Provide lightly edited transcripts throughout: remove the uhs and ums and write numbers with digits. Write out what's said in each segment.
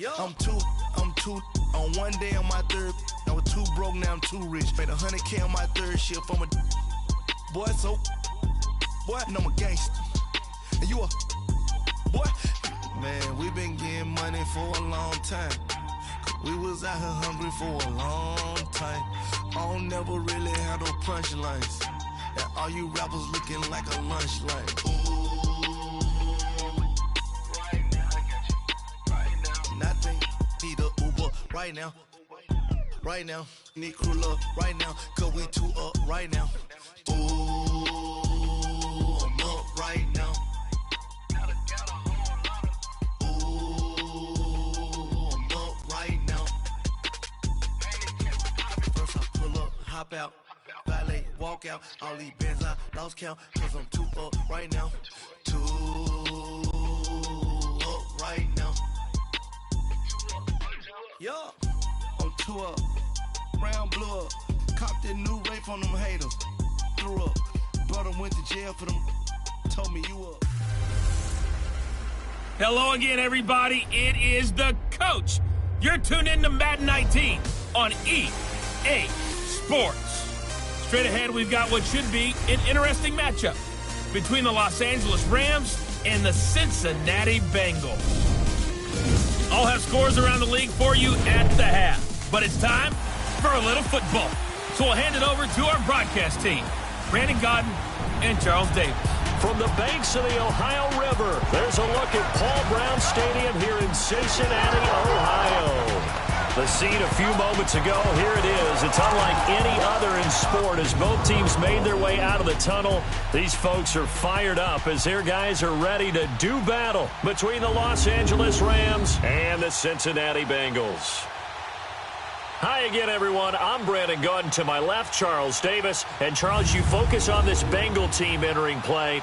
I'm two. On one day on my third, I was too broke, now I'm too rich. Made 100K on my third shift from a boy, so boy, no, I'm a gangster. And you a boy, man, we been getting money for a long time. We was out here hungry for a long time. I don't never really have no punchlines. And all you rappers looking like a lunch line. Nothing, need a Uber right now. Right now, need crew love right now. Cause we two up right now. Ooh, I'm up right now. Ooh, I'm up right now. First I pull up, hop out, valet, walk out. All these bands I lost count. Cause I'm two up right now. Two up right now. Yo, I'm two up, round blew up, copped that new rape on them haters, threw up, brother went to jail for them, told me you up. Hello again, everybody. It is the coach. You're tuned in to Madden 19 on EA Sports. Straight ahead, we've got what should be an interesting matchup between the Los Angeles Rams and the Cincinnati Bengals. I'll have scores around the league for you at the half. But it's time for a little football. So we'll hand it over to our broadcast team, Brandon Godden and Charles Davis. From the banks of the Ohio River, there's a look at Paul Brown Stadium here in Cincinnati, Ohio. The scene a few moments ago, here it is. It's unlike any other in sport as both teams made their way out of the tunnel. These folks are fired up as their guys are ready to do battle between the Los Angeles Rams and the Cincinnati Bengals. Hi again, everyone. I'm Brandon Godden. To my left, Charles Davis. And Charles, you focus on this Bengal team entering play.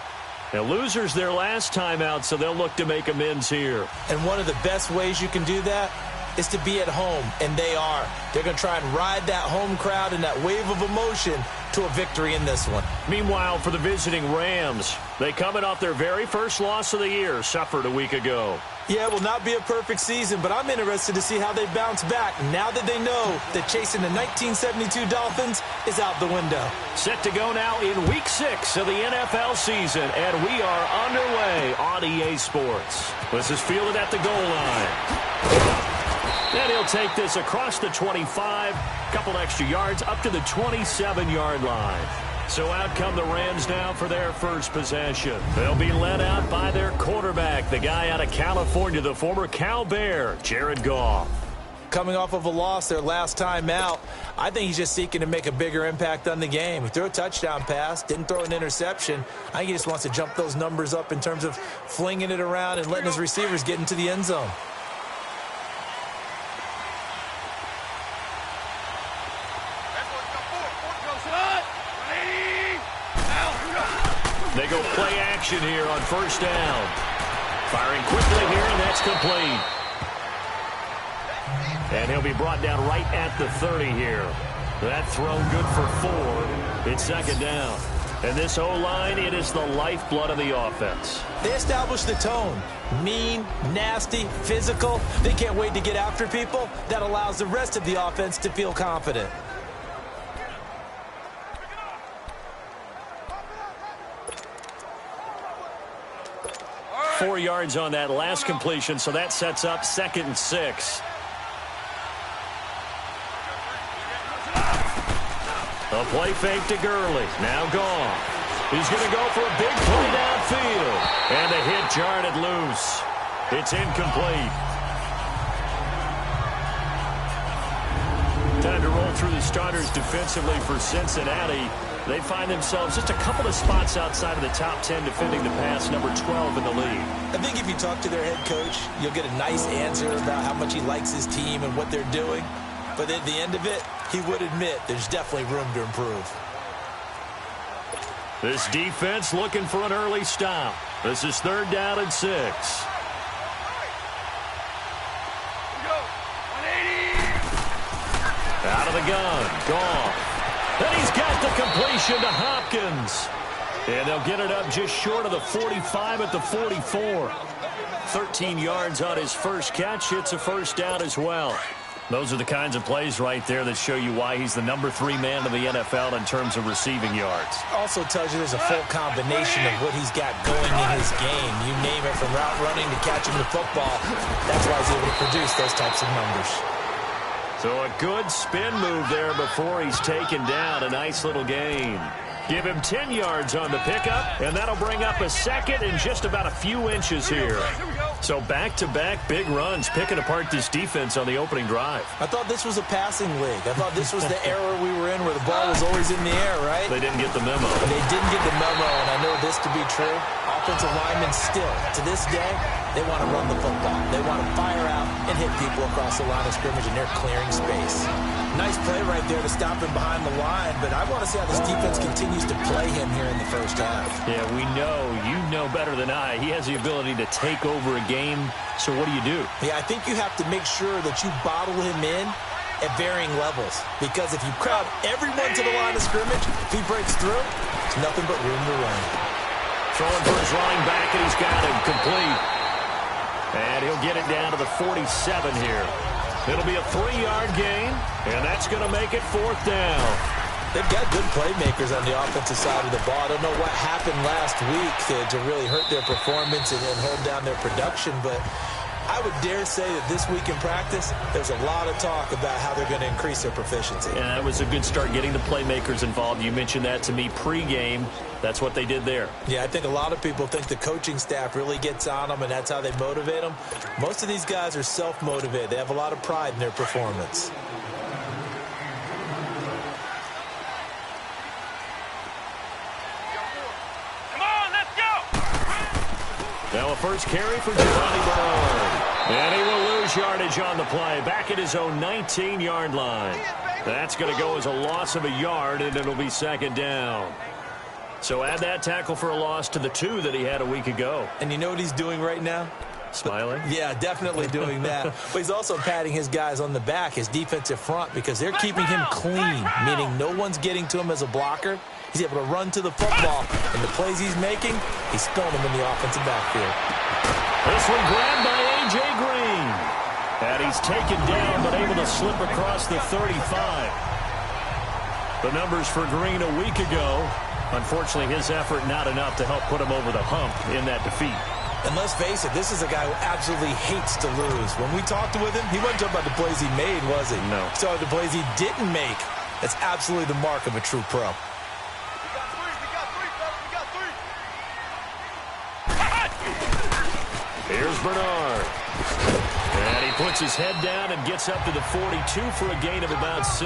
Now, losers their last time out, so they'll look to make amends here. And one of the best ways you can do that is to be at home, and they are. They're going to try and ride that home crowd and that wave of emotion to a victory in this one. Meanwhile, for the visiting Rams, they coming off their very first loss of the year, suffered a week ago. Yeah, it will not be a perfect season, but I'm interested to see how they bounce back now that they know that chasing the 1972 Dolphins is out the window. Set to go now in Week 6 of the NFL season, and we are underway on EA Sports. This is fielded at the goal line. And he'll take this across the 25, couple extra yards, up to the 27-yard line. So out come the Rams now for their first possession. They'll be led out by their quarterback, the guy out of California, the former Cal Bear, Jared Goff. Coming off of a loss their last time out, I think he's just seeking to make a bigger impact on the game. He threw a touchdown pass, didn't throw an interception. I think he just wants to jump those numbers up in terms of flinging it around and letting his receivers get into the end zone. They go play action here on first down. Firing quickly here, and that's complete. And he'll be brought down right at the 30 here. That throw good for 4. It's second down. And this O-line, it is the lifeblood of the offense. They establish the tone. Mean, nasty, physical. They can't wait to get after people. That allows the rest of the offense to feel confident. 4 yards on that last completion, so that sets up 2nd and 6. A play fake to Gurley. Now Goff. He's going to go for a big play downfield. And the hit jarred it loose. It's incomplete. Time to roll through the starters defensively for Cincinnati. They find themselves just a couple of spots outside of the top 10 defending the pass, number 12 in the league. I think if you talk to their head coach, you'll get a nice answer about how much he likes his team and what they're doing. But at the end of it, he would admit there's definitely room to improve. This defense looking for an early stop. This is 3rd down and 6. Out of the gun, Goff. And he's got the completion to Hopkins. And they'll get it up just short of the 45 at the 44. 13 yards on his first catch. It's a first down as well. Those are the kinds of plays right there that show you why he's the number 3 man in the NFL in terms of receiving yards. Also tells you there's a full combination of what he's got going in his game. You name it, from route running to catching the football. That's why he's able to produce those types of numbers. So a good spin move there before he's taken down. A nice little gain. Give him 10 yards on the pickup, and that'll bring up a second and just about a few inches here. So back-to-back big runs, picking apart this defense on the opening drive. I thought this was a passing league. I thought this was the era we were in where the ball was always in the air, right? They didn't get the memo. They didn't get the memo, and I know this to be true. Offensive linemen still, to this day, they want to run the football. They want to fire out and hit people across the line of scrimmage, and they're clearing space. Nice play right there to stop him behind the line, but I want to see how this defense continues to play him here in the first half. Yeah, we know. You know better than I. He has the ability to take over a game, so what do? Yeah, I think you have to make sure that you bottle him in at varying levels, because if you crowd everyone to the line of scrimmage, if he breaks through, there's nothing but room to run. Throwing for his running back, and he's got him complete. And he'll get it down to the 47 here. It'll be a 3-yard gain, and that's going to make it 4th down. They've got good playmakers on the offensive side of the ball. I don't know what happened last week to really hurt their performance and hold down their production, but I would dare say that this week in practice, there's a lot of talk about how they're going to increase their proficiency. Yeah, that was a good start getting the playmakers involved. You mentioned that to me pregame. That's what they did there. Yeah, I think a lot of people think the coaching staff really gets on them, and that's how they motivate them. Most of these guys are self-motivated. They have a lot of pride in their performance. Now a first carry for Giovanni Bernard. And he will lose yardage on the play. Back at his own 19-yard line. That's going to go as a loss of a yard, and it'll be 2nd down. So add that tackle for a loss to the 2 that he had a week ago. And you know what he's doing right now? Smiling? Yeah, definitely doing that. But he's also patting his guys on the back, his defensive front, because they're keeping him clean, meaning no one's getting to him as a blocker. He's able to run to the football, and the plays he's making, he's throwing them in the offensive backfield. This one grabbed by A.J. Green. And he's taken down, but able to slip across the 35. The numbers for Green a week ago. Unfortunately, his effort not enough to help put him over the hump in that defeat. And let's face it, this is a guy who absolutely hates to lose. When we talked with him, he wasn't talking about the plays he made, was he? No. He talked about the plays he didn't make. That's absolutely the mark of a true pro. Here's Bernard. And he puts his head down and gets up to the 42 for a gain of about 6.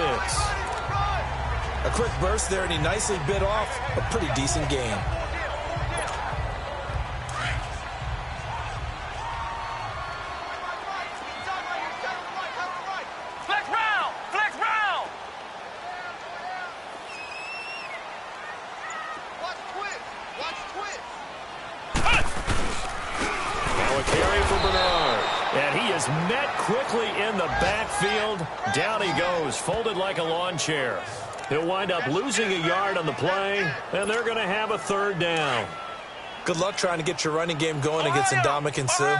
A quick burst there, and he nicely bit off a pretty decent gain. Met quickly in the backfield. Down he goes, folded like a lawn chair. He'll wind up losing a yard on the play, and they're going to have a 3rd down. Good luck trying to get your running game going against Ndamukong Suh.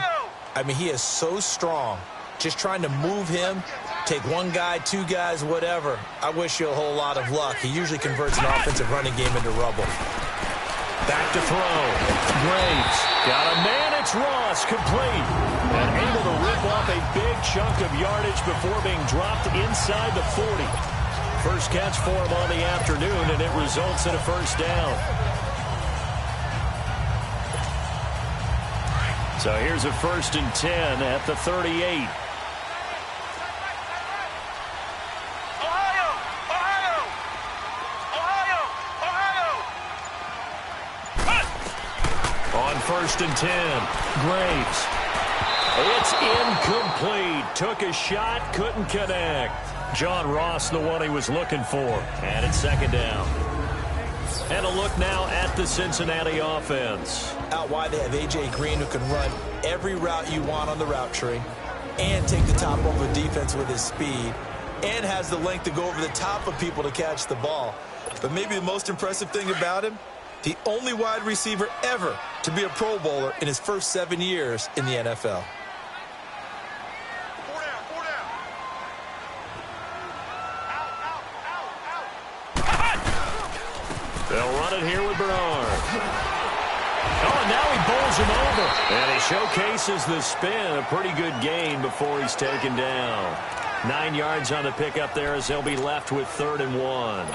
I mean, he is so strong. Just trying to move him, take one guy, 2 guys, whatever. I wish you a whole lot of luck. He usually converts an offensive running game into rubble. Back to throw. Graves got a man. It's Ross, complete. And able to rip off a big chunk of yardage before being dropped inside the 40. First catch for him on the afternoon, and it results in a 1st down. So here's a 1st and 10 at the 38. On 1st and 10, Graves. It's incomplete. Took a shot, couldn't connect. John Ross, the one he was looking for. And it's 2nd down. And a look now at the Cincinnati offense. Out wide, they have A.J. Green, who can run every route you want on the route tree and take the top off of defense with his speed and has the length to go over the top of people to catch the ball. But maybe the most impressive thing about him, the only wide receiver ever to be a Pro Bowler in his first 7 years in the NFL. They'll run it here with Bernard. Oh, and now he bowls him over. And he showcases the spin. A pretty good gain before he's taken down. 9 yards on the pickup there as they'll be left with 3rd and 1.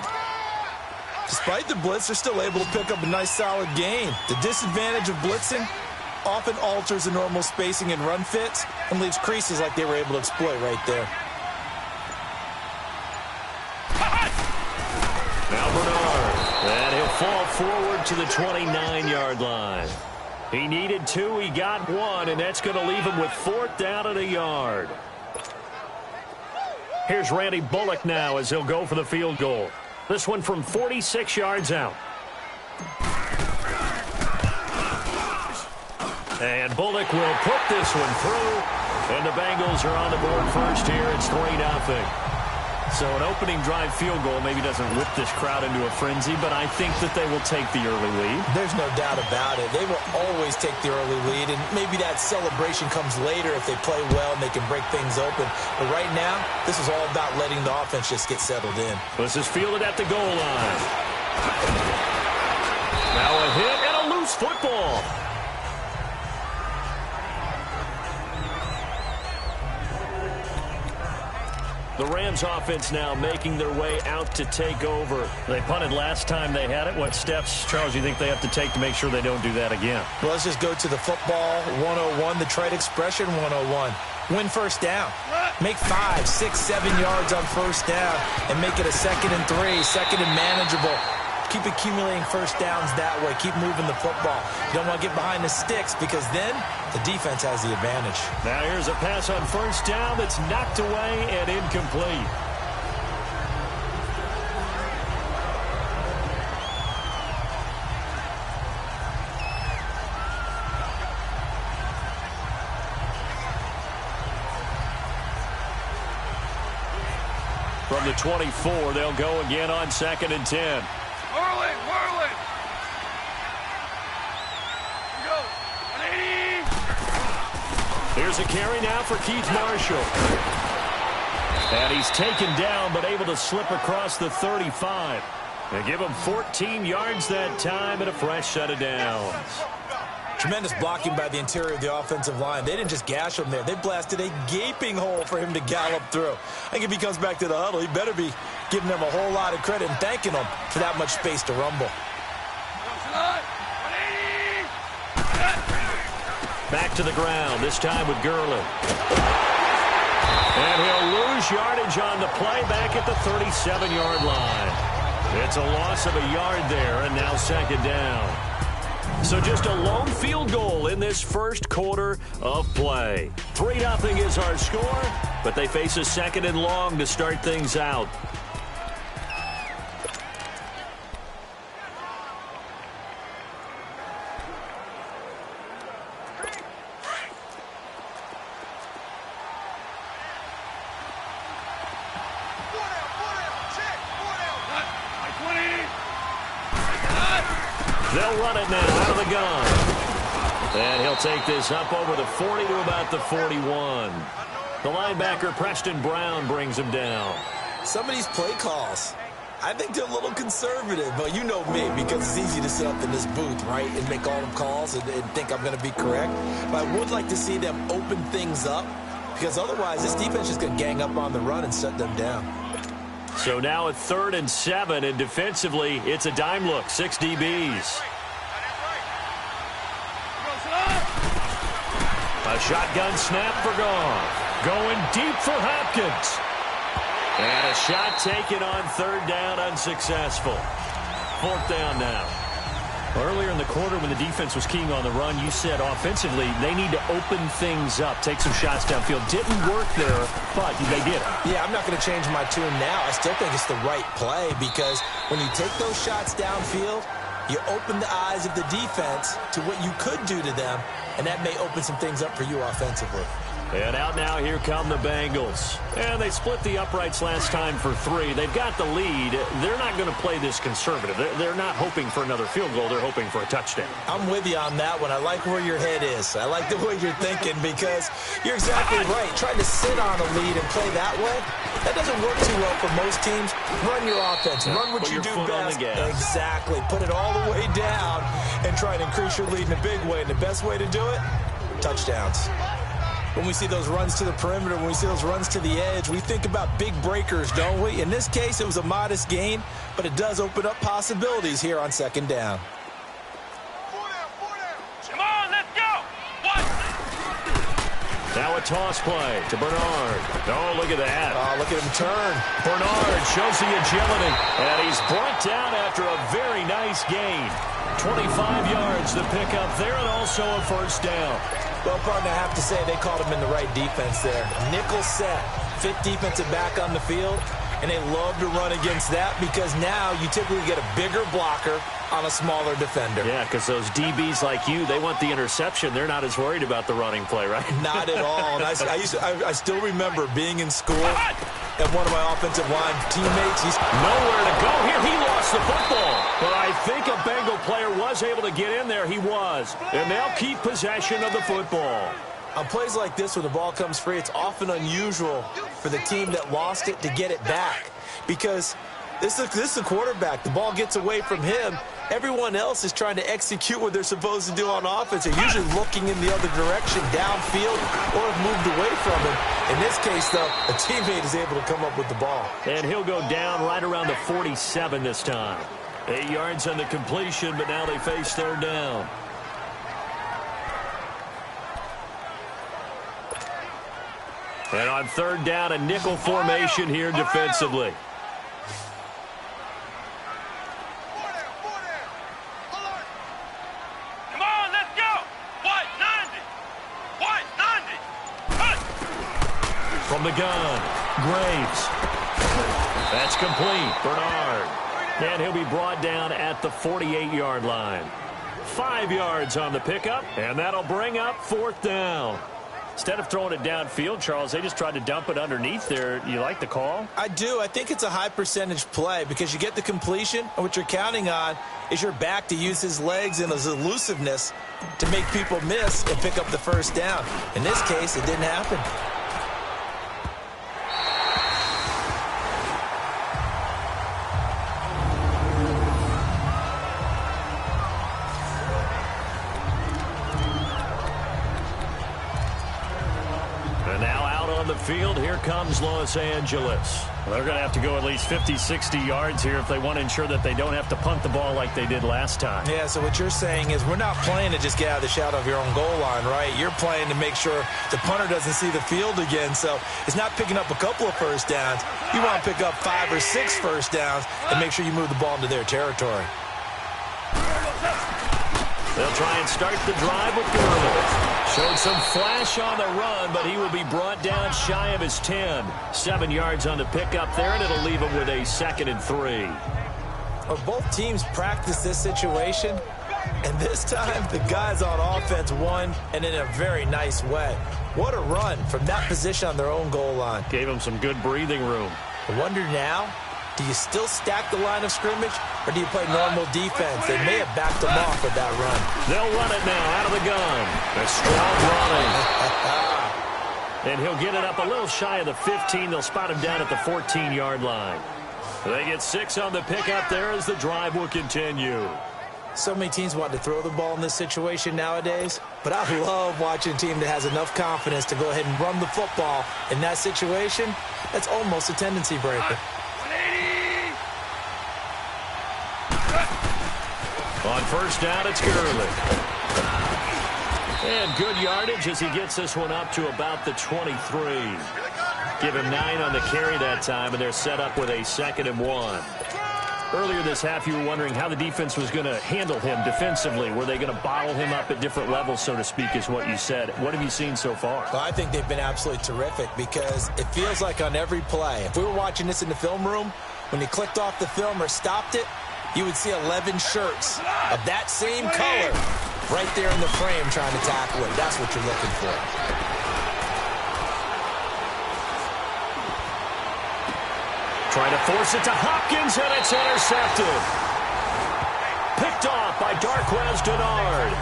Despite the blitz, they're still able to pick up a nice solid gain. The disadvantage of blitzing often alters the normal spacing and run fits and leaves creases like they were able to exploit right there. Now Bernard. And he'll fall forward to the 29-yard line. He needed 2, he got 1, and that's going to leave him with 4th down and a yard. Here's Randy Bullock now as he'll go for the field goal. This one from 46 yards out. And Bullock will put this one through, and the Bengals are on the board first here. It's 3-0. So an opening drive field goal maybe doesn't whip this crowd into a frenzy, but I think that they will take the early lead. There's no doubt about it. They will always take the early lead, and maybe that celebration comes later if they play well and they can break things open. But right now, this is all about letting the offense just get settled in. This is fielded at the goal line. Now a hit and a loose football. The Rams offense now making their way out to take over. They punted last time they had it. What steps, Charles, do you think they have to take to make sure they don't do that again? Well, let's just go to the football 101, the trade expression 101. Win first down. Make 5, 6, 7 yards on first down and make it a 2nd and 3, 2nd and manageable. Keep accumulating first downs that way. Keep moving the football. You don't want to get behind the sticks because then the defense has the advantage. Now here's a pass on first down that's knocked away and incomplete. From the 24, they'll go again on 2nd and 10. Whirling. Go. 180. Here's a carry now for Keith Marshall. And he's taken down, but able to slip across the 35. They give him 14 yards that time and a fresh set of downs. Tremendous blocking by the interior of the offensive line. They didn't just gash him there. They blasted a gaping hole for him to gallop through. I think if he comes back to the huddle, he better be giving them a whole lot of credit and thanking them for that much space to rumble. Back to the ground, this time with Gurley. And he'll lose yardage on the play back at the 37-yard line. It's a loss of a yard there, and now 2nd down. So just a lone field goal in this first quarter of play. 3-0 is our score, but they face a 2nd and long to start things out. They'll run it now out of the gun. And he'll take this up over the 40 to about the 41. The linebacker, Preston Brown, brings him down. Some of these play calls, I think they're a little conservative, but you know me, because it's easy to sit up in this booth, right, and make all the calls and think I'm going to be correct. But I would like to see them open things up, because otherwise this defense is going to gang up on the run and shut them down. So now a 3rd and 7, and defensively, it's a dime look, 6 DBs. A shotgun snap for Goff. Going deep for Hopkins. And a shot taken on 3rd down, unsuccessful. 4th down now. Earlier in the quarter when the defense was keying on the run, you said offensively they need to open things up, take some shots downfield. Didn't work there, but they did it. Yeah, I'm not going to change my tune now. I still think it's the right play because when you take those shots downfield, you open the eyes of the defense to what you could do to them, and that may open some things up for you offensively. And out now, here come the Bengals. And they split the uprights last time for 3. They've got the lead. They're not going to play this conservative. They're not hoping for another field goal. They're hoping for a touchdown. I'm with you on that one. I like where your head is. I like the way you're thinking because you're exactly right. Trying to sit on a lead and play that way, that doesn't work too well for most teams. Run your offense. Run what you do best. Exactly. Put it all the way down and try to increase your lead in a big way. And the best way to do it, touchdowns. When we see those runs to the perimeter, when we see those runs to the edge, we think about big breakers, don't we? In this case, it was a modest gain, but it does open up possibilities here on second down. Come on, let's go. What? Now a toss play to Bernard. Oh, look at that. Oh, look at him turn. Bernard shows the agility, and he's brought down after a very nice gain. 25 yards to pick up there, and also a first down. Well, partner, I have to say they called him in the right defense there. Nickel set, fit defensive back on the field, and they love to run against that because now you typically get a bigger blocker on a smaller defender. Yeah, because those DBs like you, they want the interception. They're not as worried about the running play, right? Not at all. And I still remember being in school, and one of my offensive line teammates, he's nowhere to go here. He lost the football. But I think a Bengal player was able to get in there. He was. And they'll keep possession of the football. On plays like this, when the ball comes free, it's often unusual for the team that lost it to get it back. Because this is the quarterback. The ball gets away from him. Everyone else is trying to execute what they're supposed to do on offense. They're usually looking in the other direction, downfield, or have moved away from him. In this case, though, a teammate is able to come up with the ball. And he'll go down right around the 47 this time. 8 yards on the completion, but now they face third down. And on third down, a nickel formation here defensively. Come on, let's go. What? 90. What? 90. Cut. From the gun, Graves. That's complete. Bernard. And he'll be brought down at the 48-yard line. 5 yards on the pickup, and that'll bring up fourth down. Instead of throwing it downfield, Charles, they just tried to dump it underneath there. You like the call? I do. I think it's a high percentage play because you get the completion, and what you're counting on is your back to use his legs and his elusiveness to make people miss and pick up the first down. In this case, it didn't happen. Field, here comes Los Angeles. They're going to have to go at least 50, 60 yards here if they want to ensure that they don't have to punt the ball like they did last time. Yeah, so what you're saying is we're not playing to just get out of the shadow of your own goal line, right? You're playing to make sure the punter doesn't see the field again. So it's not picking up a couple of first downs. You want to pick up 5 or 6 first downs and make sure you move the ball into their territory. They'll try and start the drive with Gurley. Showed some flash on the run, but he will be brought down shy of his 10. 7 yards on the pickup there, and it'll leave him with a 2nd and 3. Well, both teams practice this situation, and this time the guys on offense won, and in a very nice way. What a run from that position on their own goal line. Gave them some good breathing room. I wonder now, do you still stack the line of scrimmage, or do you play normal defense? They may have backed them off with that run. They'll run it now out of the gun. A strong running. And he'll get it up a little shy of the 15. They'll spot him down at the 14-yard line. They get 6 on the pickup there as the drive will continue. So many teams want to throw the ball in this situation nowadays, but I love watching a team that has enough confidence to go ahead and run the football in that situation. That's almost a tendency breaker. On first down, it's Gurley. And good yardage as he gets this one up to about the 23. Give him 9 on the carry that time, and they're set up with a 2nd and 1. Earlier this half, you were wondering how the defense was going to handle him defensively. Were they going to bottle him up at different levels, so to speak, is what you said. What have you seen so far? Well, I think they've been absolutely terrific because it feels like on every play, if we were watching this in the film room, when he clicked off the film or stopped it, you would see 11 shirts of that same color right there in the frame trying to tackle it. That's what you're looking for. Trying to force it to Hopkins, and it's intercepted. Picked off by Darquez Dennard.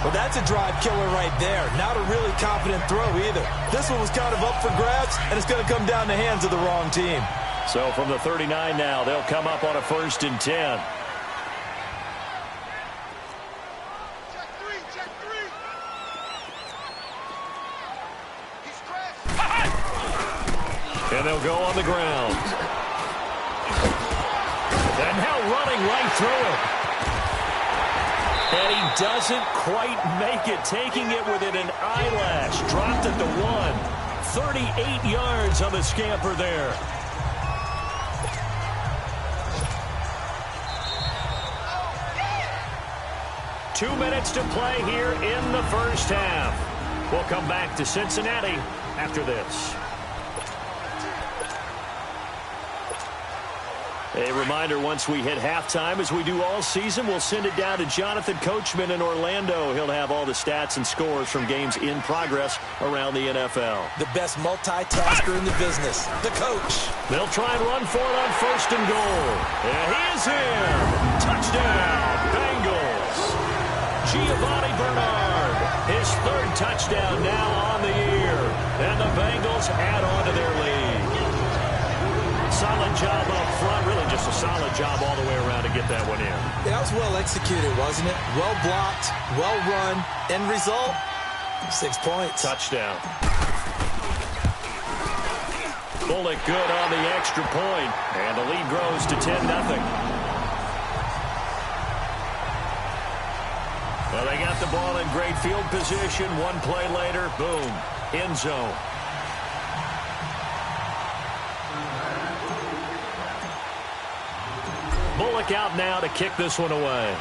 Well, that's a drive killer right there. Not a really confident throw either. This one was kind of up for grabs, and it's going to come down the hands of the wrong team. So from the 39 now, they'll come up on a 1st and 10. And they'll go on the ground. And now running right through it. And he doesn't quite make it, taking it within an eyelash. Dropped it to 1. 38 yards on the scamper there. Two minutes to play here in the first half. We'll come back to Cincinnati after this. A reminder, once we hit halftime, as we do all season, we'll send it down to Jonathan Coachman in Orlando. He'll have all the stats and scores from games in progress around the NFL. The best multitasker in the business, the coach. They'll try and run for it on 1st and goal. And he is in. Touchdown, Bengals. Giovanni Bernard, his 3rd touchdown now on the year. And the Bengals add on to their lead. Solid job up front, really just a solid job all the way around to get that one in. Yeah, that was well executed, wasn't it? Well blocked, well run. End result, 6 points. Touchdown. Bullock good on the extra point, and the lead grows to 10-0. Well, they got the ball in great field position. One play later, boom, end zone. Bullock out now to kick this one away.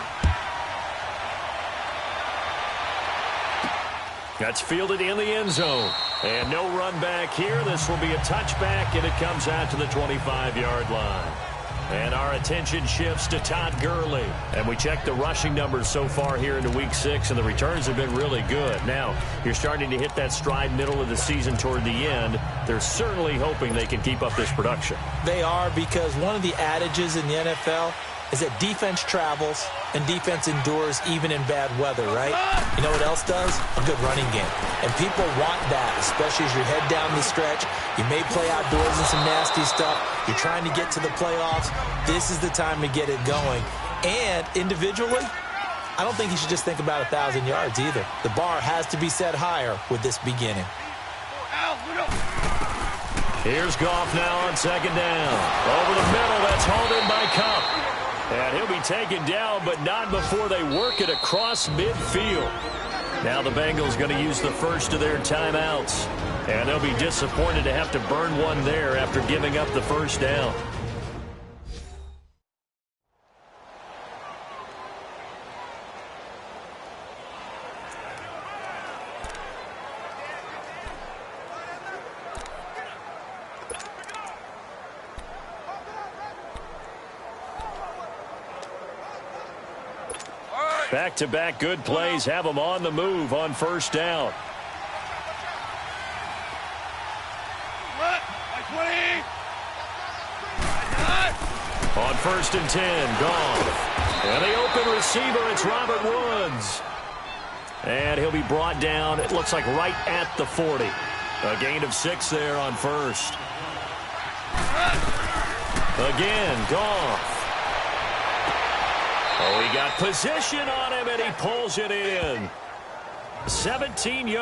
That's fielded in the end zone. And no run back here. This will be a touchback, and it comes out to the 25-yard line. And our attention shifts to Todd Gurley. And we check the rushing numbers so far here into Week 6, and the returns have been really good. Now, you're starting to hit that stride middle of the season toward the end. They're certainly hoping they can keep up this production. They are, because one of the adages in the NFL is that defense travels and defense endures even in bad weather, right? You know what else does? A good running game. And people want that, especially as you head down the stretch. You may play outdoors in some nasty stuff. You're trying to get to the playoffs. This is the time to get it going. And individually, I don't think you should just think about 1,000 yards either. The bar has to be set higher with this beginning. Here's Goff now on 2nd down. Over the middle, that's hauled in by Kupp. And he'll be taken down, but not before they work it across midfield. Now the Bengals going to use the first of their timeouts. And they'll be disappointed to have to burn one there after giving up the first down. Back-to-back good plays have them on the move on 1st down. On 1st and 10, Goff. And the open receiver, it's Robert Woods. And he'll be brought down, it looks like right at the 40. A gain of 6 there on 1st. Again, Goff. Oh, he got position on him, and he pulls it in. 17 yards.